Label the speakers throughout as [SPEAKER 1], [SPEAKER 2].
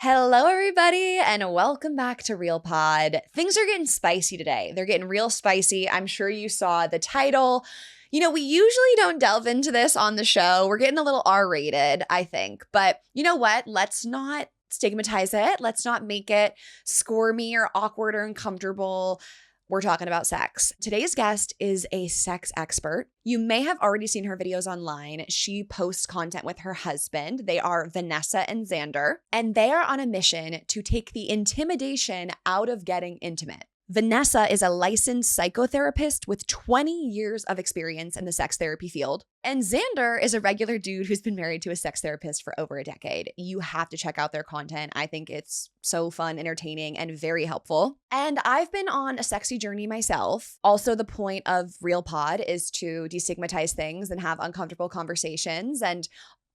[SPEAKER 1] Hello, everybody, and welcome back to Real Pod. Things are getting spicy today. They're getting real spicy. I'm sure you saw the title. You know, we usually don't delve into this on the show. We're getting a little R-rated, I think. But you know what? Let's not stigmatize it. Let's not make it squirmy or awkward or uncomfortable. We're talking about sex. Today's guest is a sex expert. You may have already seen her videos online. She posts content with her husband. They are Vanessa and Xander, and they are on a mission to take the intimidation out of getting intimate. Vanessa is a licensed psychotherapist with 20 years of experience in the sex therapy field. And Xander is a regular dude who's been married to a sex therapist for over a decade. You have to check out their content. I think it's so fun, entertaining, and very helpful. And I've been on a sexy journey myself. Also, the point of Real Pod is to destigmatize things and have uncomfortable conversations and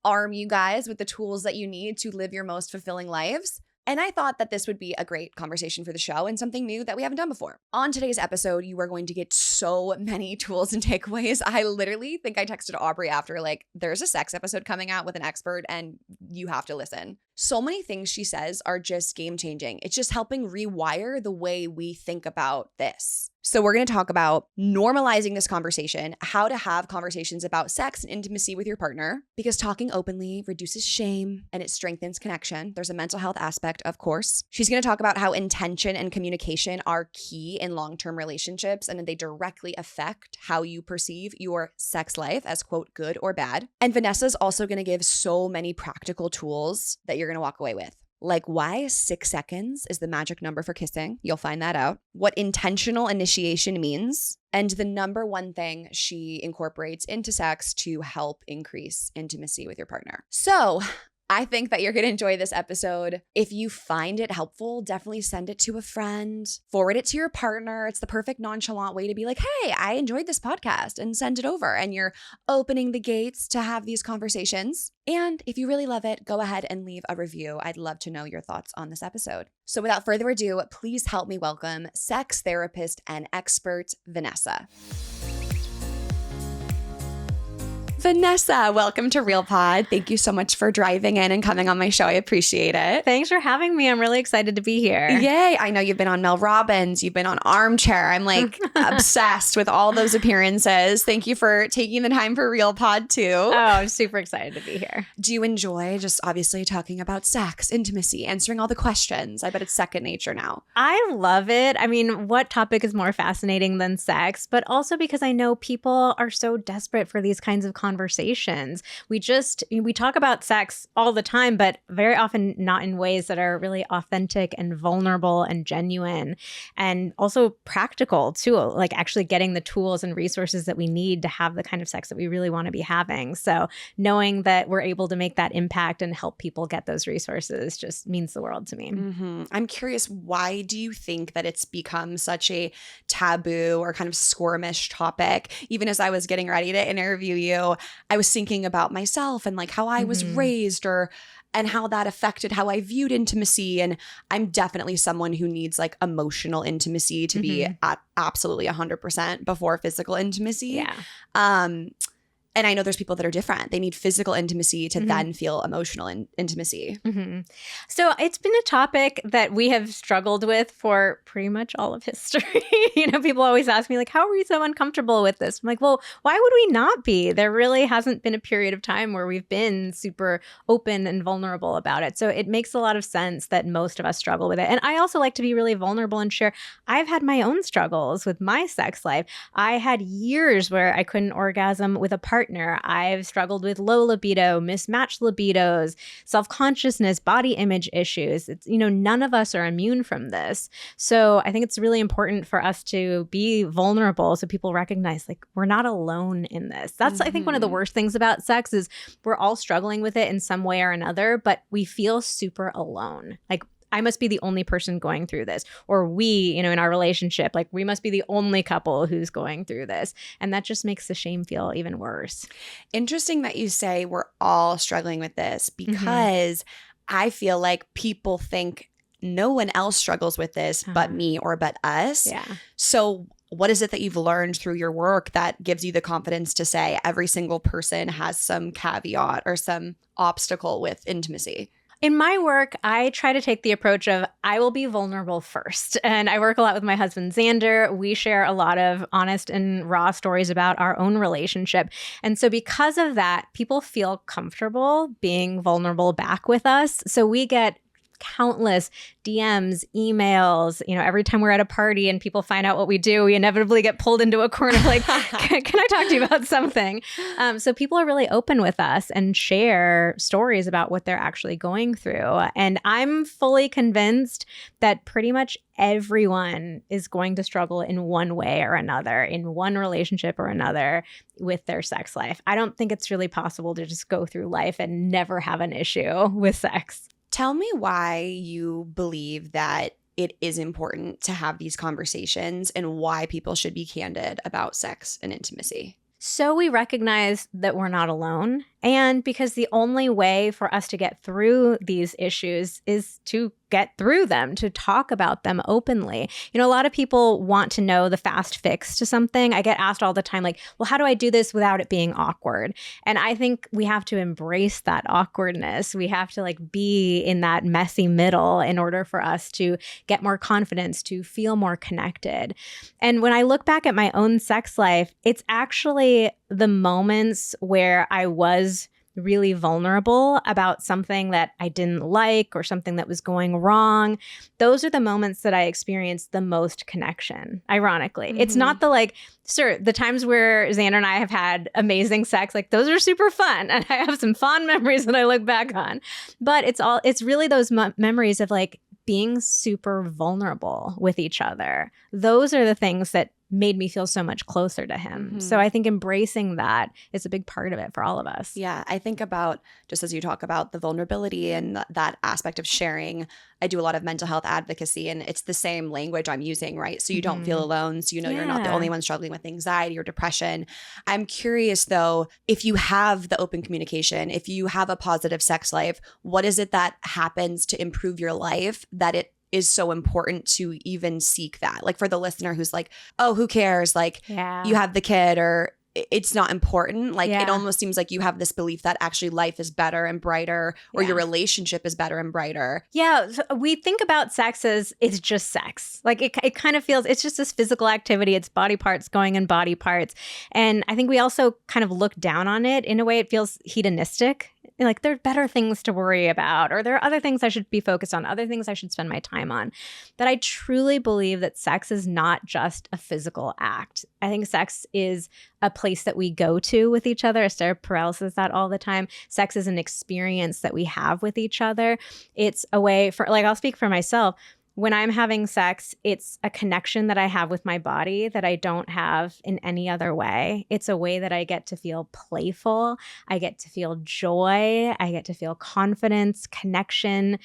[SPEAKER 1] arm you guys with the tools that you need to live your most fulfilling lives. And I thought that this would be a great conversation for the show and something new that we haven't done before. On today's episode, you are going to get so many tools and takeaways. I literally think I texted Aubrey after, there's a sex episode coming out with an expert and you have to listen. So many things she says are just game changing. It's just helping rewire the way we think about this. So we're going to talk about normalizing this conversation, how to have conversations about sex and intimacy with your partner, because talking openly reduces shame and it strengthens connection. There's a mental health aspect, of course. She's going to talk about how intention and communication are key in long-term relationships and they directly affect how you perceive your sex life as, quote, good or bad. And Vanessa's also going to give so many practical tools that you're going to walk away with. Like why 6 seconds is the magic number for kissing. You'll find that out. What intentional initiation means. And the number one thing she incorporates into sex to help increase intimacy with your partner. So I think that you're going to enjoy this episode. If you find it helpful, definitely send it to a friend, forward it to your partner. It's the perfect nonchalant way to be like, hey, I enjoyed this podcast, and send it over. And you're opening the gates to have these conversations. And if you really love it, go ahead and leave a review. I'd love to know your thoughts on this episode. So without further ado, please help me welcome sex therapist and expert Vanessa. Vanessa, welcome to Real Pod. Thank you so much for driving in and coming on my show. I appreciate it.
[SPEAKER 2] Thanks for having me. I'm really excited to be here.
[SPEAKER 1] Yay. I know you've been on Mel Robbins. You've been on Armchair. I'm obsessed with all those appearances. Thank you for taking the time for Real Pod too.
[SPEAKER 2] Oh, I'm super excited to be here.
[SPEAKER 1] Do you enjoy just obviously talking about sex, intimacy, answering all the questions? I bet it's second nature now.
[SPEAKER 2] I love it. I mean, what topic is more fascinating than sex? But also because I know people are so desperate for these kinds of conversations. We talk about sex all the time, but very often not in ways that are really authentic and vulnerable and genuine, and also practical too, like actually getting the tools and resources that we need to have the kind of sex that we really want to be having. So knowing that we're able to make that impact and help people get those resources just means the world to me.
[SPEAKER 1] Mm-hmm. I'm curious, why do you think that it's become such a taboo or kind of squirmish topic? Even as I was getting ready to interview you, I was thinking about myself and how I was raised and how that affected how I viewed intimacy. And I'm definitely someone who needs emotional intimacy to be at absolutely 100% before physical intimacy.
[SPEAKER 2] Yeah.
[SPEAKER 1] And I know there's people that are different. They need physical intimacy to then feel emotional intimacy.
[SPEAKER 2] Mm-hmm. So it's been a topic that we have struggled with for pretty much all of history. People always ask me how are we so uncomfortable with this? I'm like, well, why would we not be? There really hasn't been a period of time where we've been super open and vulnerable about it. So it makes a lot of sense that most of us struggle with it. And I also like to be really vulnerable and share. I've had my own struggles with my sex life. I had years where I couldn't orgasm with a partner. I've struggled with low libido, mismatched libidos, self-consciousness, body image issues. It's, none of us are immune from this. So I think it's really important for us to be vulnerable so people recognize we're not alone in this. That's, I think, one of the worst things about sex is we're all struggling with it in some way or another, but we feel super alone. I must be the only person going through this. Or we, in our relationship, we must be the only couple who's going through this. And that just makes the shame feel even worse.
[SPEAKER 1] Interesting that you say we're all struggling with this, because I feel like people think no one else struggles with this but me or but us.
[SPEAKER 2] Yeah.
[SPEAKER 1] So what is it that you've learned through your work that gives you the confidence to say every single person has some caveat or some obstacle with intimacy?
[SPEAKER 2] In my work, I try to take the approach of I will be vulnerable first. And I work a lot with my husband, Xander. We share a lot of honest and raw stories about our own relationship. And so because of that, people feel comfortable being vulnerable back with us. So we get countless DMs, emails, every time we're at a party and people find out what we do, we inevitably get pulled into a corner like, can I talk to you about something? So people are really open with us and share stories about what they're actually going through. And I'm fully convinced that pretty much everyone is going to struggle in one way or another, in one relationship or another with their sex life. I don't think it's really possible to just go through life and never have an issue with sex.
[SPEAKER 1] Tell me why you believe that it is important to have these conversations and why people should be candid about sex and intimacy.
[SPEAKER 2] So we recognize that we're not alone. And because the only way for us to get through these issues is to get through them, to talk about them openly. A lot of people want to know the fast fix to something. I get asked all the time, like, well, how do I do this without it being awkward? And I think we have to embrace that awkwardness. We have to be in that messy middle in order for us to get more confidence, to feel more connected. And when I look back at my own sex life, it's actually the moments where I was really vulnerable about something that I didn't like or something that was going wrong. Those are the moments that I experienced the most connection, ironically. Mm-hmm. It's not the times where Xander and I have had amazing sex, those are super fun. And I have some fond memories that I look back on. But it's really those memories of being super vulnerable with each other. Those are the things that made me feel so much closer to him. Mm-hmm. So I think embracing that is a big part of it for all of us.
[SPEAKER 1] Yeah, I think about, just as you talk about the vulnerability and that aspect of sharing, I do a lot of mental health advocacy, and it's the same language I'm using, right? So you don't feel alone. So you're not the only one struggling with anxiety or depression. I'm curious, though, if you have the open communication, if you have a positive sex life, what is it that happens to improve your life that it is so important to even seek that? For the listener who's like, oh, who cares? You have the kid, or it's not important. It almost seems like you have this belief that actually life is better and brighter, or your relationship is better and brighter.
[SPEAKER 2] Yeah. So we think about sex as it's just sex. It kind of feels, it's just this physical activity. It's body parts going in body parts. And I think we also kind of look down on it in a way. It feels hedonistic. There are better things to worry about, or there are other things I should be focused on, other things I should spend my time on. But I truly believe that sex is not just a physical act. I think sex is a place that we go to with each other. Esther Perel says that all the time. Sex is an experience that we have with each other. It's a way for, I'll speak for myself. When I'm having sex, it's a connection that I have with my body that I don't have in any other way. It's a way that I get to feel playful. I get to feel joy. I get to feel confidence, connection.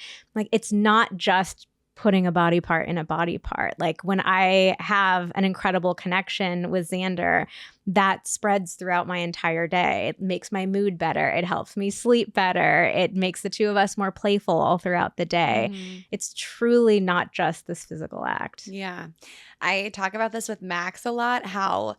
[SPEAKER 2] It's not just putting a body part in a body part. When I have an incredible connection with Xander, that spreads throughout my entire day. It makes my mood better. It helps me sleep better. It makes the two of us more playful all throughout the day. Mm-hmm. It's truly not just this physical act.
[SPEAKER 1] Yeah. I talk about this with Max a lot, how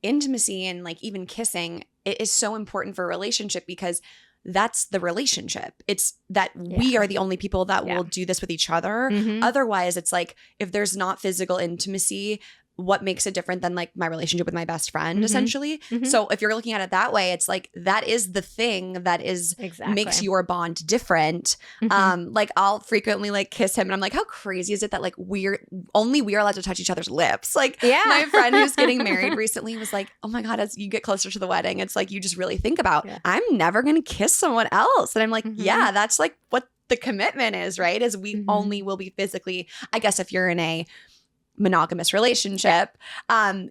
[SPEAKER 1] intimacy and even kissing, it is so important for a relationship because that's the relationship. It's that we are the only people that will do this with each other. Mm-hmm. Otherwise, it's if there's not physical intimacy, what makes it different than my relationship with my best friend, essentially? Mm-hmm. So if you're looking at it that way, it's that is the thing that is makes your bond different. Mm-hmm. I'll frequently kiss him and I'm how crazy is it that we are allowed to touch each other's lips? My friend who's getting married recently was oh my God, as you get closer to the wedding, it's you just really think about, I'm never going to kiss someone else. And I'm mm-hmm. yeah, that's what the commitment is, right? Is we mm-hmm. only will be physically, I guess if you're in a monogamous relationship,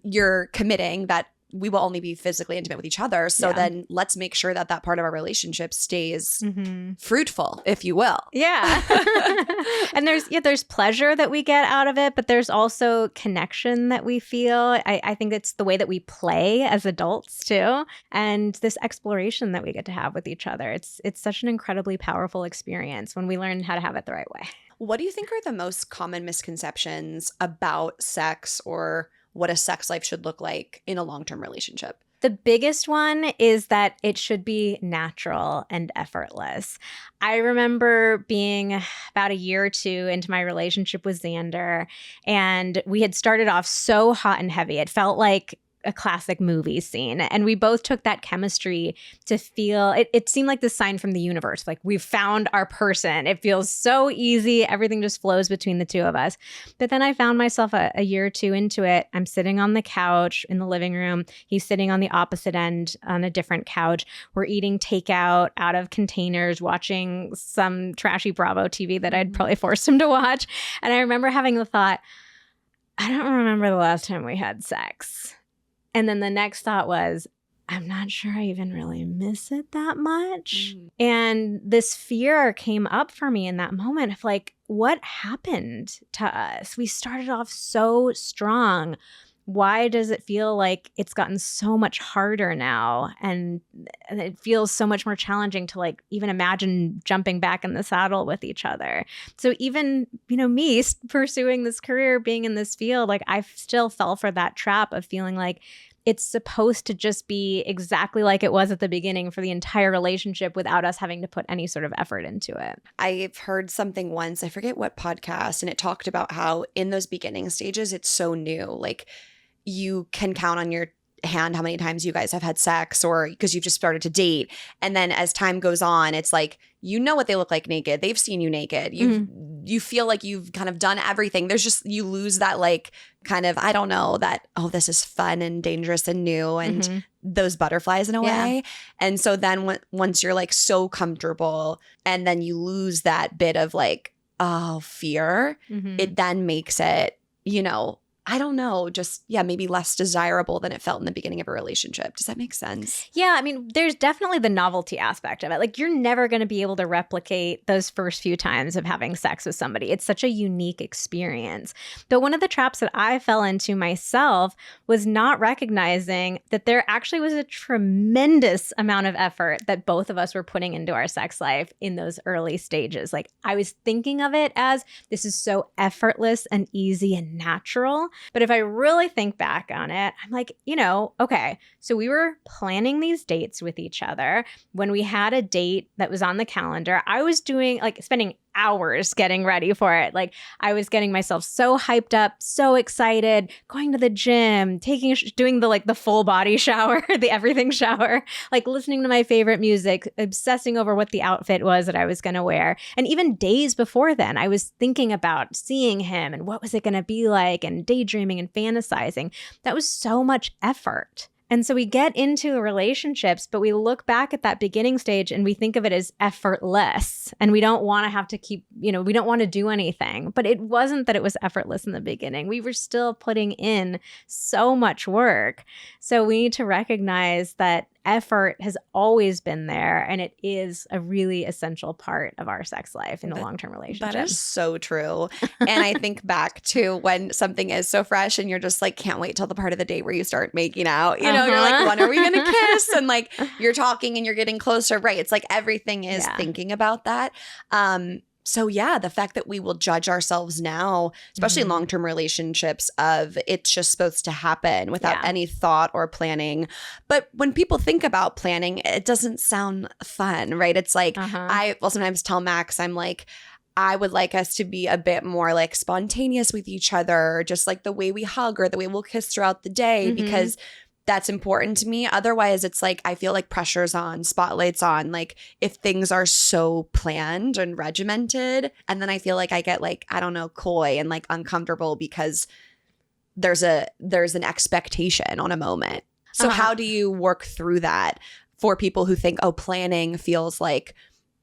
[SPEAKER 1] you're committing that we will only be physically intimate with each other. So then let's make sure that part of our relationship stays mm-hmm. fruitful, if you will.
[SPEAKER 2] Yeah. And there's pleasure that we get out of it, but there's also connection that we feel. I think it's the way that we play as adults too. And this exploration that we get to have with each other. It's such an incredibly powerful experience when we learn how to have it the right way.
[SPEAKER 1] What do you think are the most common misconceptions about sex or what a sex life should look like in a long-term relationship?
[SPEAKER 2] The biggest one is that it should be natural and effortless. I remember being about a year or two into my relationship with Xander, and we had started off so hot and heavy. It felt like a classic movie scene. And we both took that chemistry to feel, it seemed like this sign from the universe. Like, we've found our person. It feels so easy. Everything just flows between the two of us. But then I found myself a year or two into it. I'm sitting on the couch in the living room. He's sitting on the opposite end on a different couch. We're eating takeout out of containers, watching some trashy Bravo TV that I'd probably forced him to watch. And I remember having the thought, I don't remember the last time we had sex. And then the next thought was, I'm not sure I even really miss it that much. And this fear came up for me in that moment of like, what happened to us? We started off so strong. Why does it feel like it's gotten so much harder now? And it feels so much more challenging to like even imagine jumping back in the saddle with each other. So even, me pursuing this career, being in this field, like I still fell for that trap of feeling like it's supposed to just be exactly like it was at the beginning for the entire relationship without us having to put any sort of effort into it.
[SPEAKER 1] I've heard something once, I forget what podcast, and it talked about how in those beginning stages, it's so new. Like, you can count on your hand how many times you guys have had sex, or because you've just started to date. And then as time goes on, it's like, what they look like naked. They've seen you naked. You feel like you've kind of done everything. There's just, you lose that like kind of, I don't know, that, oh, this is fun and dangerous and new and those butterflies in a way. And so then once you're like so comfortable and then you lose that bit of like, oh, fear, it then makes it, I don't know, just, maybe less desirable than it felt in the beginning of a relationship. Does that make sense?
[SPEAKER 2] Yeah, I mean, there's definitely the novelty aspect of it. Like, you're never going to be able to replicate those first few times of having sex with somebody. It's such a unique experience. But one of the traps that I fell into myself was not recognizing that there actually was a tremendous amount of effort that both of us were putting into our sex life in those early stages. Like, I was thinking of it as this is so effortless and easy and natural. But if I really think back on it, I'm like, okay, so we were planning these dates with each other. When we had a date that was on the calendar, I was spending hours getting ready for it. Like, I was getting myself so hyped up, so excited, going to the gym, doing the full body shower, the everything shower, like listening to my favorite music, obsessing over what the outfit was that I was going to wear. And even days before then, I was thinking about seeing him and what was it going to be like, and daydreaming and fantasizing. That was so much effort. And so we get into relationships, but we look back at that beginning stage and we think of it as effortless. And we don't want to have to keep, we don't want to do anything. But it wasn't that it was effortless in the beginning. We were still putting in so much work. So we need to recognize that effort has always been there, and it is a really essential part of our sex life in a long-term relationship.
[SPEAKER 1] That is so true. And I think back to when something is so fresh and you're just like, can't wait till the part of the date where you start making out. You're like, when are we going to kiss? And like, you're talking and you're getting closer. Right. It's like everything is thinking about that. So the fact that we will judge ourselves now, especially in long-term relationships, of it's just supposed to happen without any thought or planning. But when people think about planning, it doesn't sound fun, right? It's like, I will sometimes tell Max, I'm like, I would like us to be a bit more like spontaneous with each other, just like the way we hug or the way we'll kiss throughout the day, because that's important to me. Otherwise, it's like I feel like pressure's on, spotlight's on. Like if things are so planned and regimented, and then I feel like I get like, I don't know, coy and like uncomfortable because there's an expectation on a moment. So how do you work through that for people who think, oh, planning feels like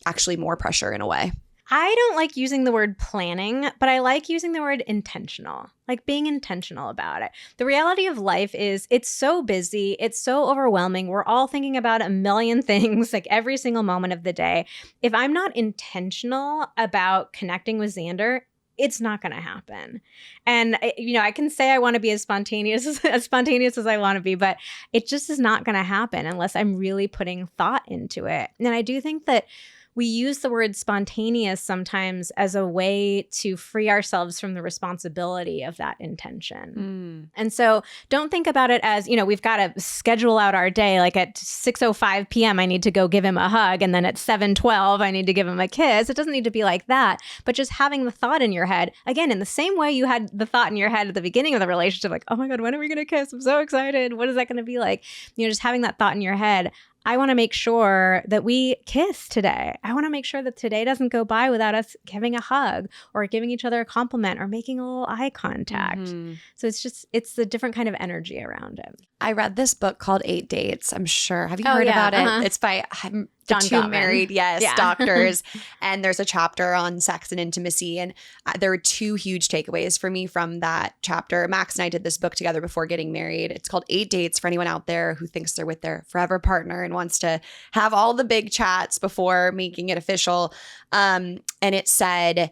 [SPEAKER 1] actually more pressure in a way?
[SPEAKER 2] I don't like using the word planning, but I like using the word intentional, like being intentional about it. The reality of life is it's so busy. It's so overwhelming. We're all thinking about a million things like every single moment of the day. If I'm not intentional about connecting with Xander, it's not going to happen. And, I can say I want to be as spontaneous as I want to be, but it just is not going to happen unless I'm really putting thought into it. And I do think that we use the word spontaneous sometimes as a way to free ourselves from the responsibility of that intention. And so don't think about it as, we've got to schedule out our day. Like at 6:05 p.m., I need to go give him a hug. And then at 7:12, I need to give him a kiss. It doesn't need to be like that. But just having the thought in your head, again, in the same way you had the thought in your head at the beginning of the relationship, like, oh my God, when are we going to kiss? I'm so excited. What is that going to be like? Just having that thought in your head. I want to make sure that we kiss today. I want to make sure that today doesn't go by without us giving a hug or giving each other a compliment or making a little eye contact. So it's a different kind of energy around it.
[SPEAKER 1] I read this book called 8 Dates. I'm sure. Have you heard about it? It's by the
[SPEAKER 2] John
[SPEAKER 1] two
[SPEAKER 2] Gottman.
[SPEAKER 1] married, doctors. And there's a chapter on sex and intimacy. And there were two huge takeaways for me from that chapter. Max and I did this book together before getting married. It's called 8 Dates for anyone out there who thinks they're with their forever partner and wants to have all the big chats before making it official. And it said,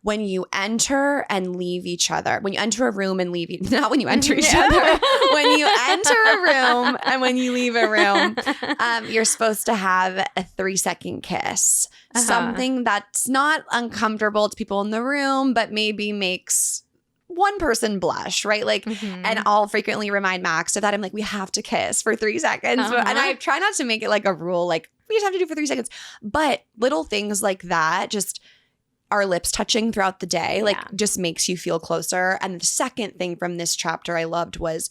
[SPEAKER 1] when you enter and leave each other, when you enter a room and leave, not when you enter each other, when you enter a room and when you leave a room, you're supposed to have a 3-second kiss. Something that's not uncomfortable to people in the room, but maybe makes one person blush, right? Like, and I'll frequently remind Max of that. I'm like, we have to kiss for 3 seconds. And I try not to make it like a rule, like we just have to do for 3 seconds. But little things like that, just our lips touching throughout the day, just makes you feel closer. And the second thing from this chapter I loved was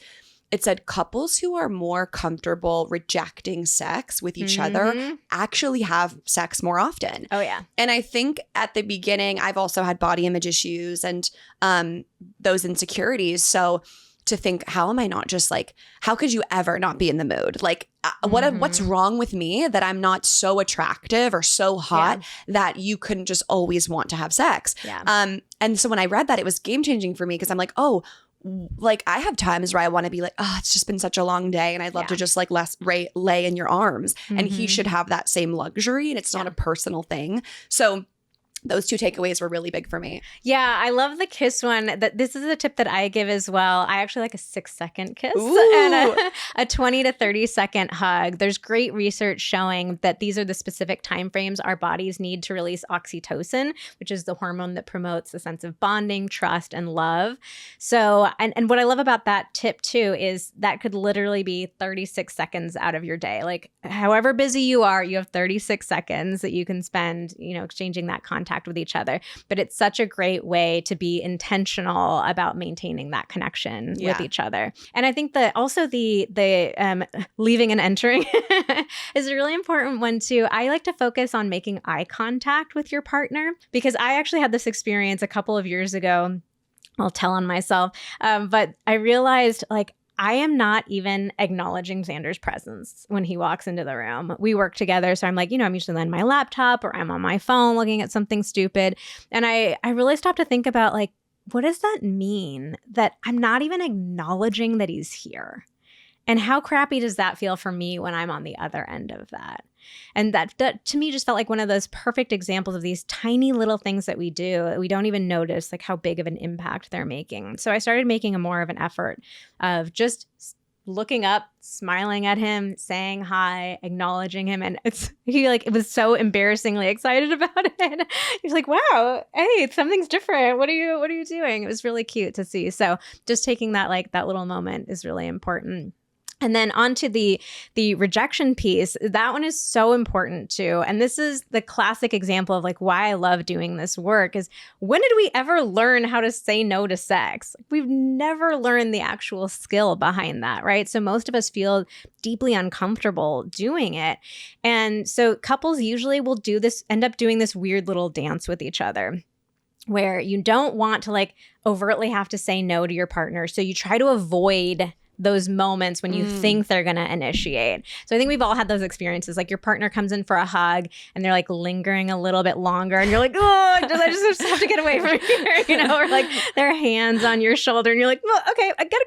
[SPEAKER 1] it said couples who are more comfortable rejecting sex with each other actually have sex more often.
[SPEAKER 2] Oh, yeah.
[SPEAKER 1] And I think at the beginning, I've also had body image issues and those insecurities. So to think, how am I not just like, how could you ever not be in the mood? Like, what's wrong with me that I'm not so attractive or so hot that you couldn't just always want to have sex?
[SPEAKER 2] Yeah.
[SPEAKER 1] And so when I read that, it was game changing for me because I'm like, oh, like I have times where I want to be like, oh, it's just been such a long day and I'd love to just like lay in your arms. And he should have that same luxury and it's not a personal thing. So those two takeaways were really big for me.
[SPEAKER 2] Yeah, I love the kiss one. This is a tip that I give as well. I actually like a 6-second kiss and a 20 to 30 second hug. There's great research showing that these are the specific timeframes our bodies need to release oxytocin, which is the hormone that promotes a sense of bonding, trust, and love. So, and what I love about that tip too is that could literally be 36 seconds out of your day. Like however busy you are, you have 36 seconds that you can spend, exchanging that contact with each other. But it's such a great way to be intentional about maintaining that connection with each other. And I think that also the leaving and entering is a really important one too. I like to focus on making eye contact with your partner because I actually had this experience a couple of years ago. I'll tell on myself. But I realized like I am not even acknowledging Xander's presence when he walks into the room. We work together. So I'm like, I'm usually on my laptop or I'm on my phone looking at something stupid. And I really stopped to think about like, what does that mean that I'm not even acknowledging that he's here? And how crappy does that feel for me when I'm on the other end of that? And that to me just felt like one of those perfect examples of these tiny little things that we do that we don't even notice like how big of an impact they're making. So I started making more of an effort of just looking up, smiling at him, saying hi, acknowledging him. And it was so embarrassingly excited about it. He's like, wow, hey, something's different. What are you doing? It was really cute to see. So just taking that little moment is really important. And then onto the rejection piece, that one is so important too. And this is the classic example of like why I love doing this work is when did we ever learn how to say no to sex? We've never learned the actual skill behind that, right? So most of us feel deeply uncomfortable doing it. And so couples usually will end up doing this weird little dance with each other, where you don't want to like overtly have to say no to your partner. So you try to avoid those moments when you think they're going to initiate. So I think we've all had those experiences. Like your partner comes in for a hug and they're like lingering a little bit longer and you're like, oh, I just have to get away from here, or like their hands on your shoulder and you're like, well, okay, I gotta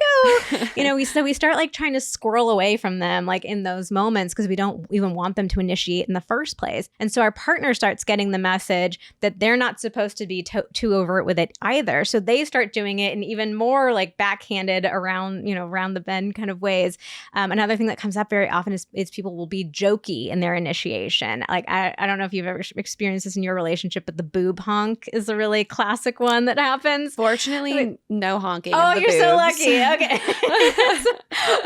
[SPEAKER 2] go. We start like trying to squirrel away from them like in those moments because we don't even want them to initiate in the first place. And so our partner starts getting the message that they're not supposed to be too overt with it either. So they start doing it and even more like backhanded around the bend kind of ways. Another thing that comes up very often is people will be jokey in their initiation. Like, I don't know if you've ever experienced this in your relationship, but the boob honk is a really classic one that happens.
[SPEAKER 1] Fortunately, no honking.
[SPEAKER 2] Oh,
[SPEAKER 1] of the
[SPEAKER 2] you're
[SPEAKER 1] boobs.
[SPEAKER 2] so lucky. Okay.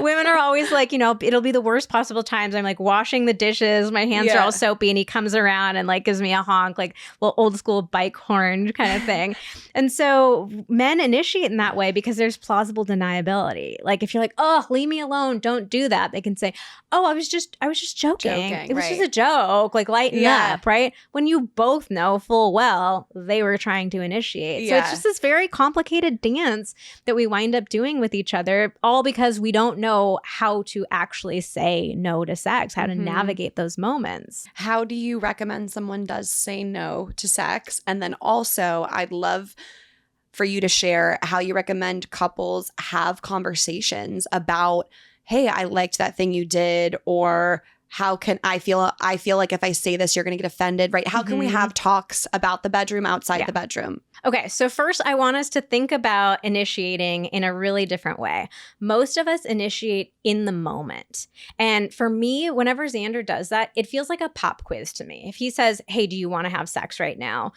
[SPEAKER 2] Women are always like, it'll be the worst possible times. I'm like washing the dishes. My hands are all soapy and he comes around and like gives me a honk, like little old school bike horn kind of thing. And so men initiate in that way because there's plausible deniability. Like if you're like, oh, leave me alone, don't do that. They can say, oh, I was just joking. It was just a joke, like lighten up, right? When you both know full well they were trying to initiate. So it's just this very complicated dance that we wind up doing with each other, all because we don't know how to actually say no to sex, how to navigate those moments.
[SPEAKER 1] How do you recommend someone does say no to sex? And then also, I'd love for you to share how you recommend couples have conversations about, hey, I liked that thing you did, or how can I feel like if I say this, you're going to get offended, right? How can we have talks about the bedroom outside the bedroom?
[SPEAKER 2] Okay, so first I want us to think about initiating in a really different way. Most of us initiate in the moment. And for me, whenever Xander does that, it feels like a pop quiz to me. If he says, hey, do you want to have sex right now?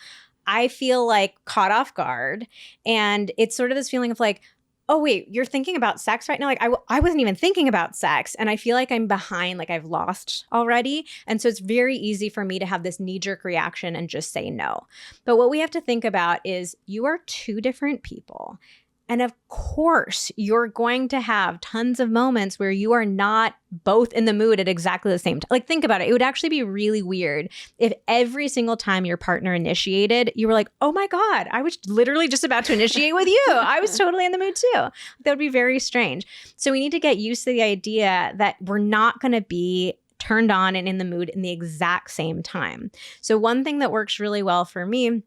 [SPEAKER 2] I feel like caught off guard. And it's sort of this feeling of like, oh, wait, you're thinking about sex right now? Like, I wasn't even thinking about sex. And I feel like I'm behind, like I've lost already. And so it's very easy for me to have this knee-jerk reaction and just say no. But what we have to think about is you are two different people. And of course, you're going to have tons of moments where you are not both in the mood at exactly the same time. Like, think about it. It would actually be really weird if every single time your partner initiated, you were like, oh my God, I was literally just about to initiate with you. I was totally in the mood too. That would be very strange. So we need to get used to the idea that we're not going to be turned on and in the mood in the exact same time. So one thing that works really well for me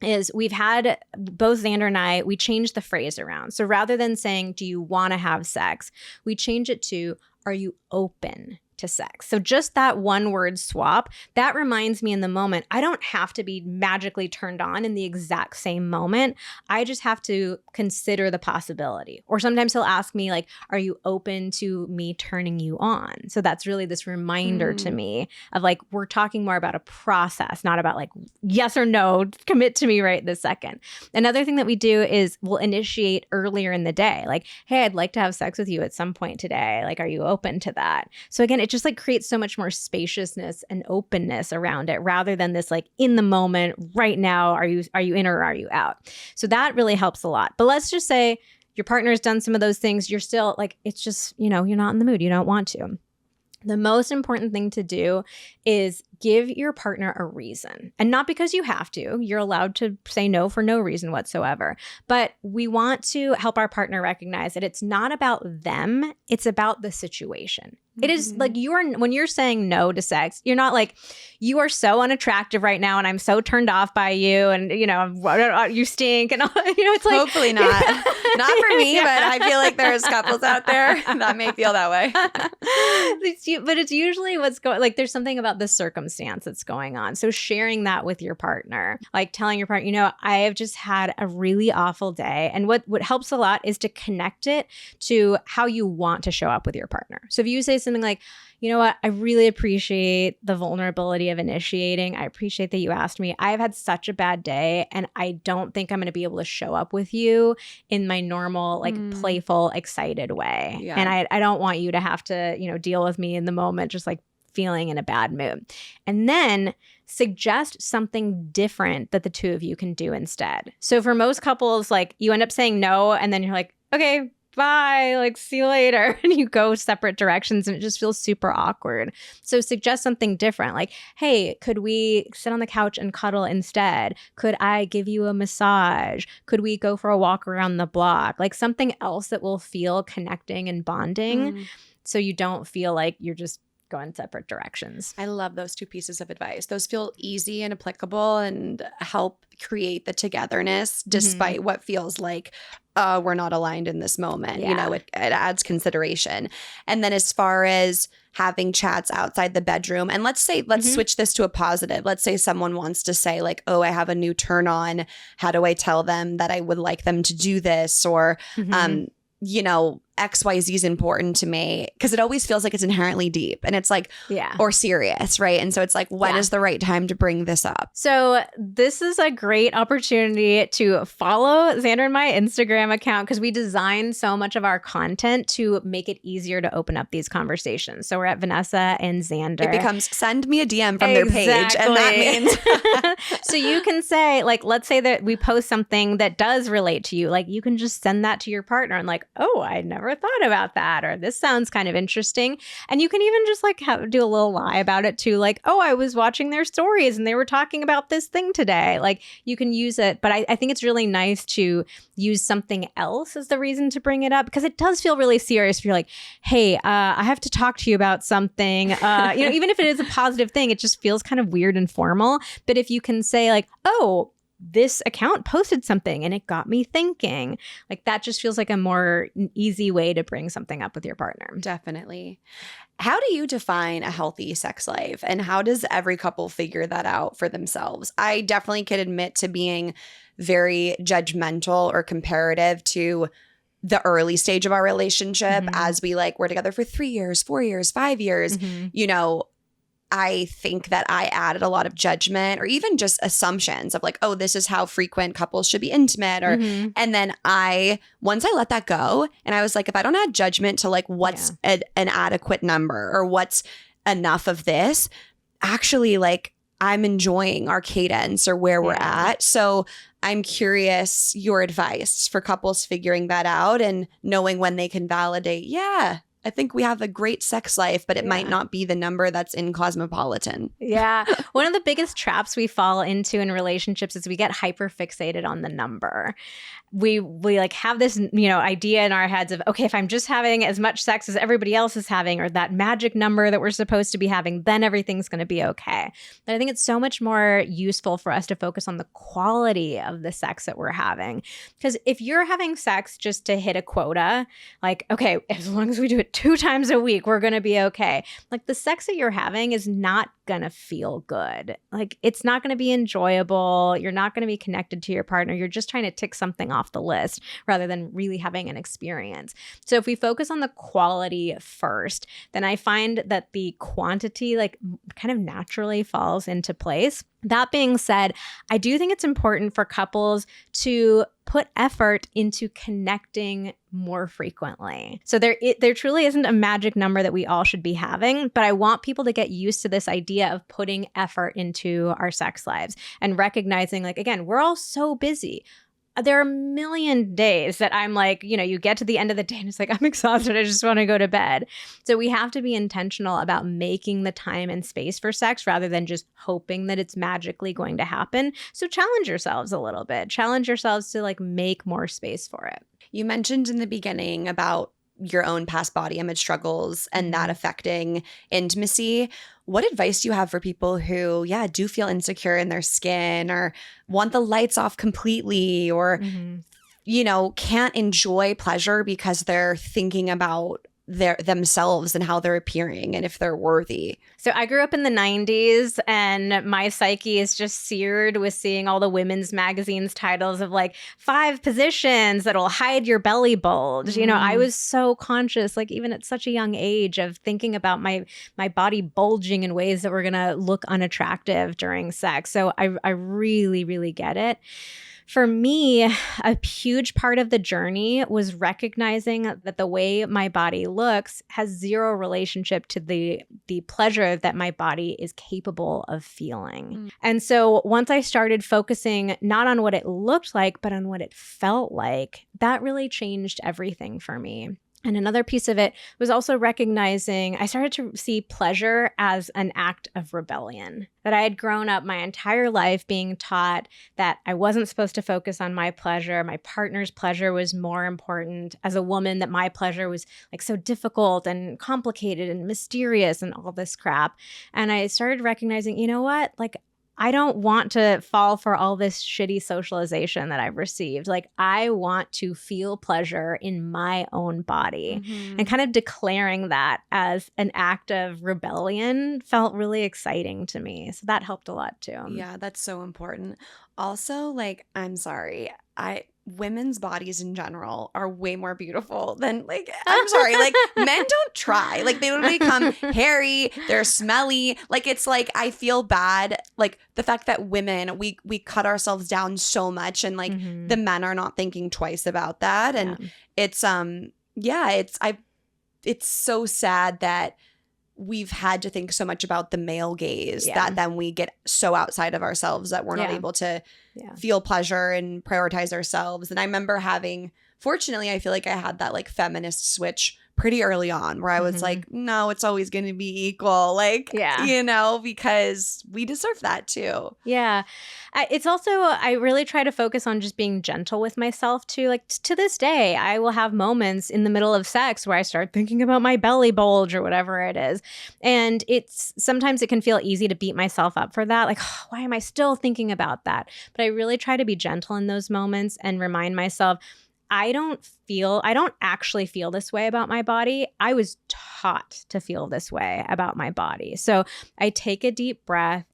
[SPEAKER 2] is we've had both Xander and I, we changed the phrase around. So rather than saying, do you want to have sex? We change it to, are you open to sex? So just that one word swap, that reminds me in the moment, I don't have to be magically turned on in the exact same moment. I just have to consider the possibility. Or sometimes he'll ask me like, are you open to me turning you on? So that's really this reminder to me of like, we're talking more about a process, not about like, yes or no, commit to me right this second. Another thing that we do is we'll initiate earlier in the day. Like, hey, I'd like to have sex with you at some point today. Like, are you open to that? So again, it just like creates so much more spaciousness and openness around it rather than this like in the moment right now, are you in or are you out? So that really helps a lot. But let's just say your partner has done some of those things. You're still like, it's just, you're not in the mood. You don't want to. The most important thing to do is give your partner a reason. And not because you have to. You're allowed to say no for no reason whatsoever. But we want to help our partner recognize that it's not about them. It's about the situation. It is like when you're saying no to sex, you're not like, you are so unattractive right now and I'm so turned off by you and, you stink and all, it's like.
[SPEAKER 1] Hopefully not. Not for me, but I feel like there's couples out there that may feel that way.
[SPEAKER 2] But it's usually what's going, like there's something about the circumstance that's going on. So sharing that with your partner, like telling your partner, I have just had a really awful day. And what helps a lot is to connect it to how you want to show up with your partner. So if you say something like, you know what, I really appreciate the vulnerability of initiating. I appreciate that you asked me. I've had such a bad day and I don't think I'm going to be able to show up with you in my normal, like playful, excited way. Yeah. And I don't want you to have to, deal with me in the moment, just like feeling in a bad mood. And then suggest something different that the two of you can do instead. So for most couples, like you end up saying no and then you're like, okay, bye, like see you later. And you go separate directions and it just feels super awkward. So suggest something different. Like, hey, could we sit on the couch and cuddle instead? Could I give you a massage? Could we go for a walk around the block? Like something else that will feel connecting and bonding so you don't feel like you're just going separate directions.
[SPEAKER 1] I love those two pieces of advice. Those feel easy and applicable and help create the togetherness despite what feels like we're not aligned in this moment.
[SPEAKER 2] Yeah.
[SPEAKER 1] It adds consideration. And then as far as having chats outside the bedroom, and let's switch this to a positive. Let's say someone wants to say like, oh, I have a new turn on. How do I tell them that I would like them to do this? Or, XYZ is important to me, because it always feels like it's inherently deep and it's like,
[SPEAKER 2] Yeah.
[SPEAKER 1] or serious, right? And so it's like, when is the right time to bring this up?
[SPEAKER 2] So this is a great opportunity to follow Xander and my Instagram account, because we designed so much of our content to make it easier to open up these conversations. So we're at Vanessa and Xander.
[SPEAKER 1] It becomes send me a DM from their page. And that means
[SPEAKER 2] so you can say, like, let's say that we post something that does relate to you. Like, you can just send that to your partner and like, oh, I never thought about that, or this sounds kind of interesting. And you can even just like do a little lie about it too. Like, oh, I was watching their stories and they were talking about this thing today. Like, you can use it. But I think it's really nice to use something else as the reason to bring it up, because it does feel really serious if you're like, hey, I have to talk to you about something. Even if it is a positive thing, it just feels kind of weird and formal. But if you can say like, oh, this account posted something and it got me thinking, like, that just feels like a more easy way to bring something up with your partner.
[SPEAKER 1] Definitely. How do you define a healthy sex life, and how does every couple figure that out for themselves? I definitely could admit to being very judgmental or comparative to the early stage of our relationship, as we like, we're together for 3 years, 4 years, 5 years, I think that I added a lot of judgment or even just assumptions of like, oh, this is how frequent couples should be intimate. Or and then once I let that go, and I was like, if I don't add judgment to like what's an adequate number or what's enough of this, actually like I'm enjoying our cadence or where we're at. So I'm curious your advice for couples figuring that out and knowing when they can validate, I think we have a great sex life, but it might not be the number that's in Cosmopolitan.
[SPEAKER 2] Yeah. One of the biggest traps we fall into in relationships is we get hyper fixated on the number. We like have this, idea in our heads of, okay, if I'm just having as much sex as everybody else is having, or that magic number that we're supposed to be having, then everything's going to be okay. But I think it's so much more useful for us to focus on the quality of the sex that we're having. Because if you're having sex just to hit a quota, like, okay, as long as we do it 2 times a week, we're going to be okay. Like, the sex that you're having is not going to feel good. Like, it's not going to be enjoyable. You're not going to be connected to your partner. You're just trying to tick something off the list rather than really having an experience. So if we focus on the quality first, then I find that the quantity like kind of naturally falls into place. That being said, I do think it's important for couples to put effort into connecting more frequently. So there truly isn't a magic number that we all should be having, but I want people to get used to this idea of putting effort into our sex lives and recognizing, like, again, we're all so busy. There are a million days that I'm like, you get to the end of the day and it's like, I'm exhausted. I just want to go to bed. So we have to be intentional about making the time and space for sex rather than just hoping that it's magically going to happen. So challenge yourselves a little bit. Challenge yourselves to like make more space for it.
[SPEAKER 1] You mentioned in the beginning about your own past body image struggles and that affecting intimacy. What advice do you have for people who, do feel insecure in their skin or want the lights off completely or, can't enjoy pleasure because they're thinking about themselves and how they're appearing and if they're worthy?
[SPEAKER 2] So I grew up in the 90s and my psyche is just seared with seeing all the women's magazines titles of like 5 positions that'll hide your belly bulge. I was so conscious, like even at such a young age, of thinking about my body bulging in ways that were going to look unattractive during sex. So I really, really get it. For me, a huge part of the journey was recognizing that the way my body looks has zero relationship to the pleasure that my body is capable of feeling. And so once I started focusing not on what it looked like, but on what it felt like, that really changed everything for me. And another piece of it was also recognizing I started to see pleasure as an act of rebellion. That I had grown up my entire life being taught that I wasn't supposed to focus on my pleasure. My partner's pleasure was more important. As a woman, that my pleasure was like so difficult and complicated and mysterious and all this crap. And I started recognizing, you know what? Like, I don't want to fall for all this shitty socialization that I've received. Like, I want to feel pleasure in my own body. And kind of declaring that as an act of rebellion felt really exciting to me. So that helped a lot too.
[SPEAKER 1] Yeah, that's so important. Also, like, I'm sorry. women's bodies in general are way more beautiful than like, I'm sorry, like men don't try. Like they literally become hairy, they're smelly. Like it's like I feel bad. Like the fact that women, we cut ourselves down so much and like the men are not thinking twice about that. And it's it's so sad that we've had to think so much about the male gaze that then we get so outside of ourselves that we're not able to feel pleasure and prioritize ourselves. And I remember fortunately, I feel like I had that like feminist switch pretty early on where I was like, no, it's always going to be equal. Like, because we deserve that too.
[SPEAKER 2] Yeah. It's also, I really try to focus on just being gentle with myself too. Like to this day, I will have moments in the middle of sex where I start thinking about my belly bulge or whatever it is. And sometimes it can feel easy to beat myself up for that. Like, oh, why am I still thinking about that? But I really try to be gentle in those moments and remind myself, I don't actually feel this way about my body. I was taught to feel this way about my body. So I take a deep breath.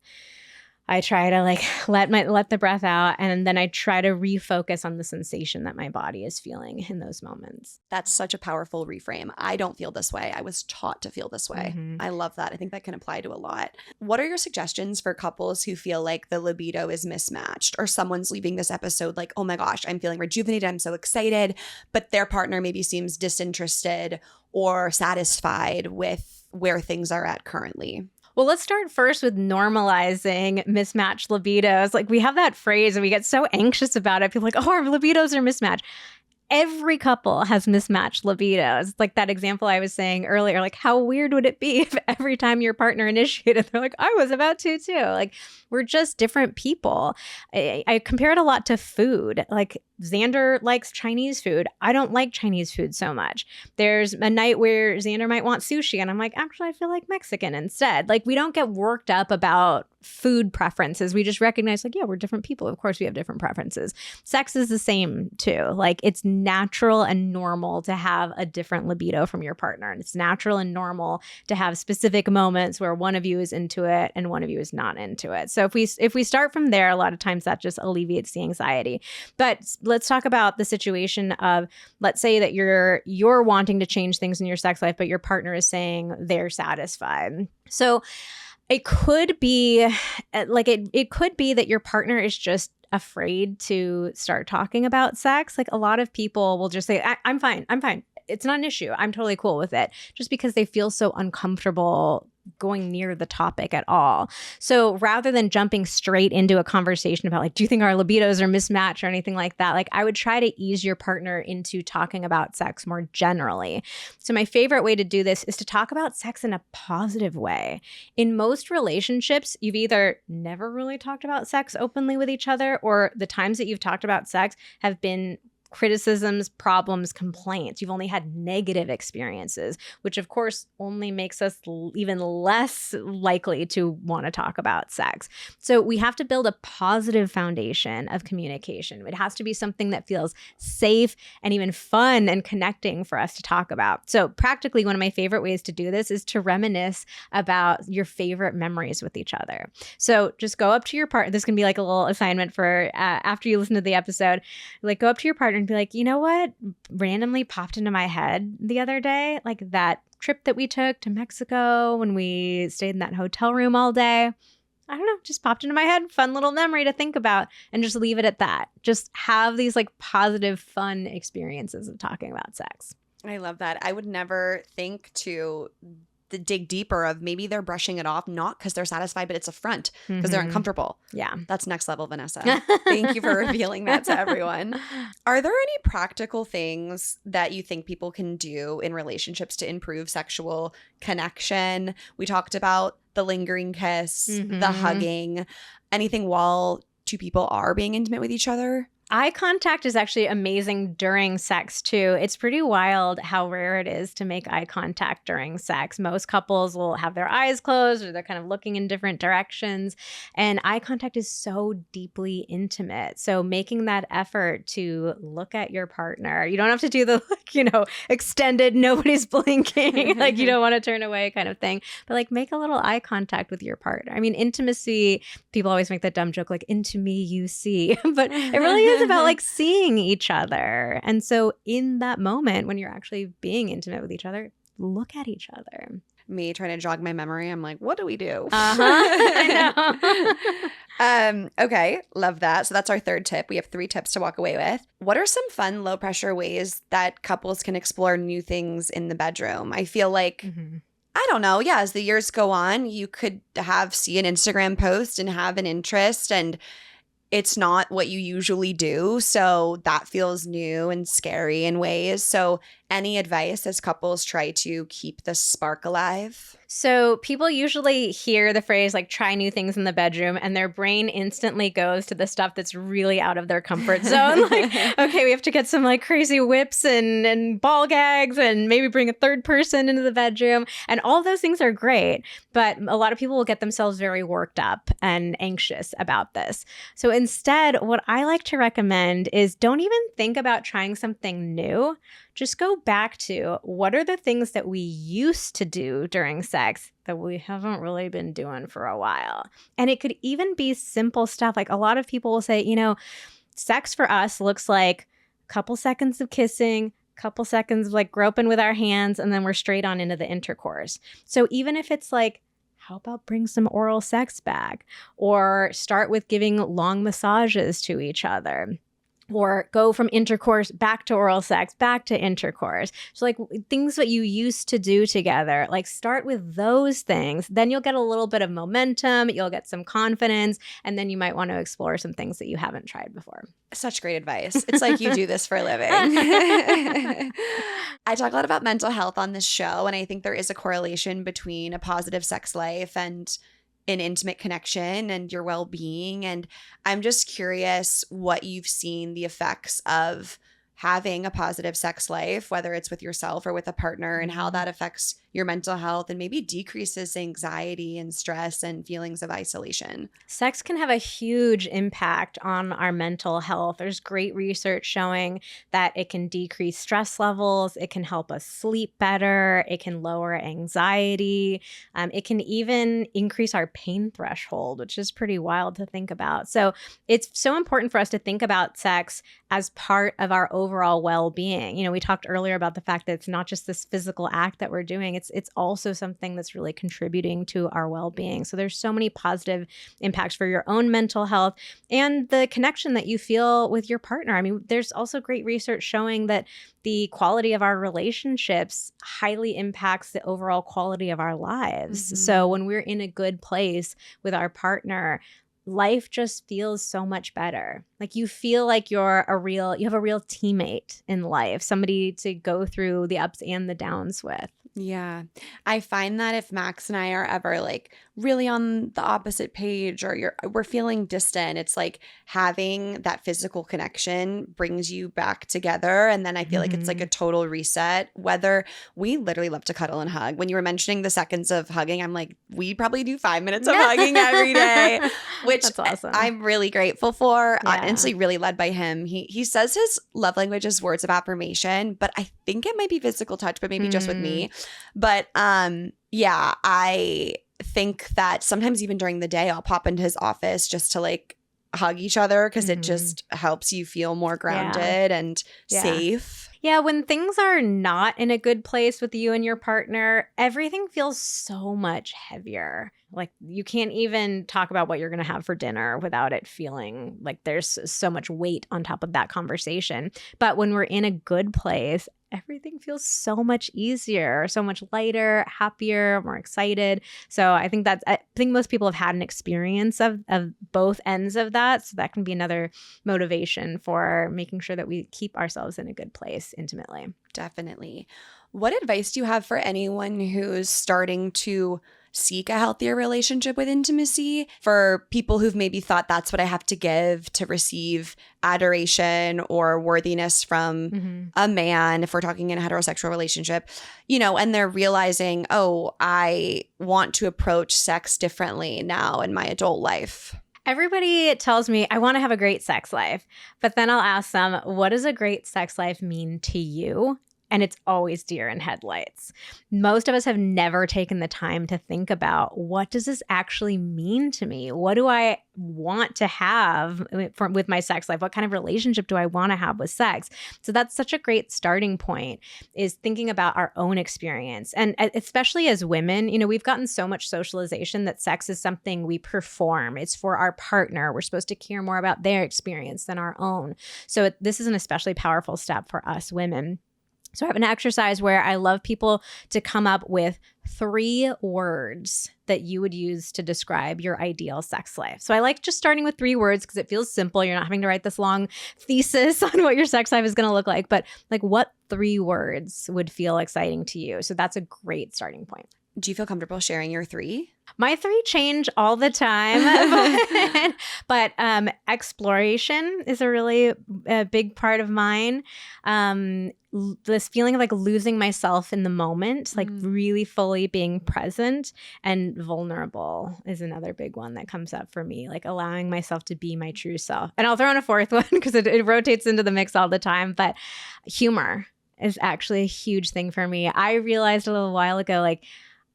[SPEAKER 2] I try to like let the breath out, and then I try to refocus on the sensation that my body is feeling in those moments.
[SPEAKER 1] That's such a powerful reframe. I don't feel this way. I was taught to feel this way. I love that. I think that can apply to a lot. What are your suggestions for couples who feel like the libido is mismatched, or someone's leaving this episode like, oh my gosh, I'm feeling rejuvenated, I'm so excited, but their partner maybe seems disinterested or satisfied with where things are at currently?
[SPEAKER 2] Well, let's start first with normalizing mismatched libidos. Like we have that phrase and we get so anxious about it. People are like, oh, our libidos are mismatched. Every couple has mismatched libidos. Like that example I was saying earlier, like how weird would it be if every time your partner initiated, they're like, I was about to too. Like we're just different people. I compare it a lot to food. Like Xander likes Chinese food. I don't like Chinese food so much. There's a night where Xander might want sushi and I'm like, actually, I feel like Mexican instead. Like we don't get worked up about food preferences. We just recognize like, yeah, we're different people. Of course we have different preferences. Sex is the same too. Like it's natural and normal to have a different libido from your partner. And it's natural and normal to have specific moments where one of you is into it and one of you is not into it. So if we start from there, a lot of times that just alleviates the anxiety. But let's talk about the situation of, let's say that you're wanting to change things in your sex life, but your partner is saying they're satisfied. So it could be it could be that your partner is just afraid to start talking about sex. Like a lot of people will just say, I'm fine. It's not an issue. I'm totally cool with it. Just because they feel so uncomfortable going near the topic at all. So rather than jumping straight into a conversation about like, do you think our libidos are mismatched or anything like that? Like I would try to ease your partner into talking about sex more generally. So my favorite way to do this is to talk about sex in a positive way. In most relationships, you've either never really talked about sex openly with each other, or the times that you've talked about sex have been criticisms, problems, complaints. You've only had negative experiences, which of course only makes us even less likely to want to talk about sex. So we have to build a positive foundation of communication. It has to be something that feels safe and even fun and connecting for us to talk about. So practically, one of my favorite ways to do this is to reminisce about your favorite memories with each other. So just go up to your partner. This can be like a little assignment for after you listen to the episode. Like go up to your partner and be like, you know what randomly popped into my head the other day? Like that trip that we took to Mexico when we stayed in that hotel room all day. I don't know, just popped into my head. Fun little memory to think about, and just leave it at that. Just have these like positive, fun experiences of talking about sex.
[SPEAKER 1] I love that. I would never think to dig deeper of maybe they're brushing it off, not because they're satisfied, but it's a front because they're uncomfortable.
[SPEAKER 2] Yeah.
[SPEAKER 1] That's next level, Vanessa. Thank you for revealing that to everyone. Are there any practical things that you think people can do in relationships to improve sexual connection? We talked about the lingering kiss, the hugging, anything while two people are being intimate with each other?
[SPEAKER 2] Eye contact is actually amazing during sex too. It's pretty wild how rare it is to make eye contact during sex. Most couples will have their eyes closed or they're kind of looking in different directions. And eye contact is so deeply intimate. So making that effort to look at your partner, you don't have to do the, extended, nobody's blinking, like you don't want to turn away kind of thing. But like make a little eye contact with your partner. I mean, intimacy, people always make that dumb joke like, into me you see. But it really is is about like seeing each other. And so in that moment when you're actually being intimate with each other, look at each other.
[SPEAKER 1] Me trying to jog my memory. I'm like, what do we do?
[SPEAKER 2] I know.
[SPEAKER 1] Okay, love that. So that's our third tip. We have 3 tips to walk away with. What are some fun, low pressure ways that couples can explore new things in the bedroom? I feel like, I don't know. Yeah, as the years go on, you could see an Instagram post and have an interest, and it's not what you usually do. So that feels new and scary in ways. So any advice as couples try to keep the spark alive?
[SPEAKER 2] So people usually hear the phrase like try new things in the bedroom and their brain instantly goes to the stuff that's really out of their comfort zone. Like, okay, we have to get some like crazy whips and ball gags and maybe bring a third person into the bedroom. And all those things are great. But a lot of people will get themselves very worked up and anxious about this. So instead, what I like to recommend is don't even think about trying something new. Just go back to what are the things that we used to do during sex that we haven't really been doing for a while. And it could even be simple stuff. Like a lot of people will say, sex for us looks like a couple seconds of kissing, couple seconds of like groping with our hands, and then we're straight on into the intercourse. So even if it's like, how about bring some oral sex back, or start with giving long massages to each other, or go from intercourse back to oral sex, back to intercourse. So like things that you used to do together, like start with those things. Then you'll get a little bit of momentum, you'll get some confidence, and then you might want to explore some things that you haven't tried before.
[SPEAKER 1] Such great advice. It's like you do this for a living. I talk a lot about mental health on this show, and I think there is a correlation between a positive sex life and an intimate connection and your well-being. And I'm just curious what you've seen the effects of having a positive sex life, whether it's with yourself or with a partner, and how that affects your mental health and maybe decreases anxiety and stress and feelings of isolation.
[SPEAKER 2] Sex can have a huge impact on our mental health. There's great research showing that it can decrease stress levels. It can help us sleep better. It can lower anxiety. It can even increase our pain threshold, which is pretty wild to think about. So it's so important for us to think about sex as part of our overall well-being. We talked earlier about the fact that it's not just this physical act that we're doing. It's also something that's really contributing to our well-being. So there's so many positive impacts for your own mental health and the connection that you feel with your partner. I mean, there's also great research showing that the quality of our relationships highly impacts the overall quality of our lives. So when we're in a good place with our partner, life just feels so much better. Like you feel like you have a real teammate in life, somebody to go through the ups and the downs with.
[SPEAKER 1] Yeah. I find that if Max and I are ever like really on the opposite page or we're feeling distant, it's like having that physical connection brings you back together. And then I feel like it's like a total reset. Whether we literally love to cuddle and hug. When you were mentioning the seconds of hugging, I'm like, we probably do 5 minutes of hugging every day, which
[SPEAKER 2] That's awesome.
[SPEAKER 1] I'm really grateful for.
[SPEAKER 2] Yeah.
[SPEAKER 1] Honestly, really led by him. He says his love language is words of affirmation, but I think it might be physical touch, but maybe just with me. But yeah, I think that sometimes even during the day, I'll pop into his office just to like hug each other because it just helps you feel more grounded and safe.
[SPEAKER 2] Yeah, when things are not in a good place with you and your partner, everything feels so much heavier. Like you can't even talk about what you're going to have for dinner without it feeling like there's so much weight on top of that conversation. But when we're in a good place, everything feels so much easier, so much lighter, happier, more excited. So I think most people have had an experience of both ends of that. So that can be another motivation for making sure that we keep ourselves in a good place intimately.
[SPEAKER 1] Definitely. What advice do you have for anyone who's starting to seek a healthier relationship with intimacy, for people who've maybe thought that's what I have to give to receive adoration or worthiness from a man, if we're talking in a heterosexual relationship, and they're realizing, oh, I want to approach sex differently now in my adult life?
[SPEAKER 2] Everybody tells me I want to have a great sex life, but then I'll ask them, what does a great sex life mean to you? And it's always deer in headlights. Most of us have never taken the time to think about, what does this actually mean to me? What do I want to have with my sex life? What kind of relationship do I want to have with sex? So that's such a great starting point, is thinking about our own experience. And especially as women, we've gotten so much socialization that sex is something we perform. It's for our partner. We're supposed to care more about their experience than our own. So this is an especially powerful step for us women. So I have an exercise where I love people to come up with 3 words that you would use to describe your ideal sex life. So I like just starting with 3 words because it feels simple. You're not having to write this long thesis on what your sex life is going to look like, but like, what 3 words would feel exciting to you? So that's a great starting point.
[SPEAKER 1] Do you feel comfortable sharing your 3?
[SPEAKER 2] My 3 change all the time, but exploration is a really big part of mine. This feeling of like losing myself in the moment, like really fully being present, and vulnerable is another big one that comes up for me, like allowing myself to be my true self. And I'll throw in a 4th one because it rotates into the mix all the time, but humor is actually a huge thing for me. I realized a little while ago, like,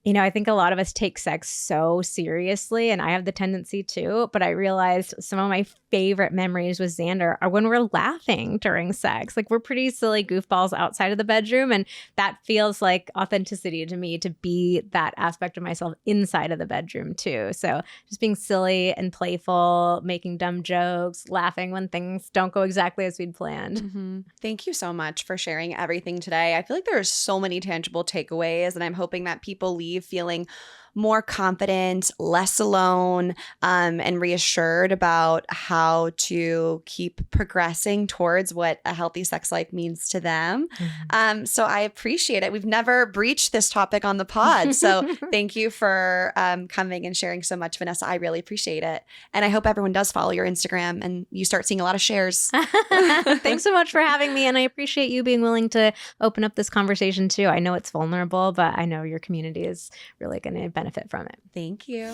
[SPEAKER 2] I think a lot of us take sex so seriously, and I have the tendency to, but I realized some of my favorite memories with Xander are when we're laughing during sex. Like, we're pretty silly goofballs outside of the bedroom, and that feels like authenticity to me, to be that aspect of myself inside of the bedroom too. So just being silly and playful, making dumb jokes, laughing when things don't go exactly as we'd planned.
[SPEAKER 1] Thank you so much for sharing everything today. I feel like there are so many tangible takeaways, and I'm hoping that people leave feeling more confident, less alone, and reassured about how to keep progressing towards what a healthy sex life means to them. So I appreciate it. We've never breached this topic on the pod. So thank you for coming and sharing so much, Vanessa. I really appreciate it. And I hope everyone does follow your Instagram and you start seeing a lot of shares.
[SPEAKER 2] Thanks so much for having me. And I appreciate you being willing to open up this conversation too. I know it's vulnerable, but I know your community is really going to benefit from it.
[SPEAKER 1] Thank you.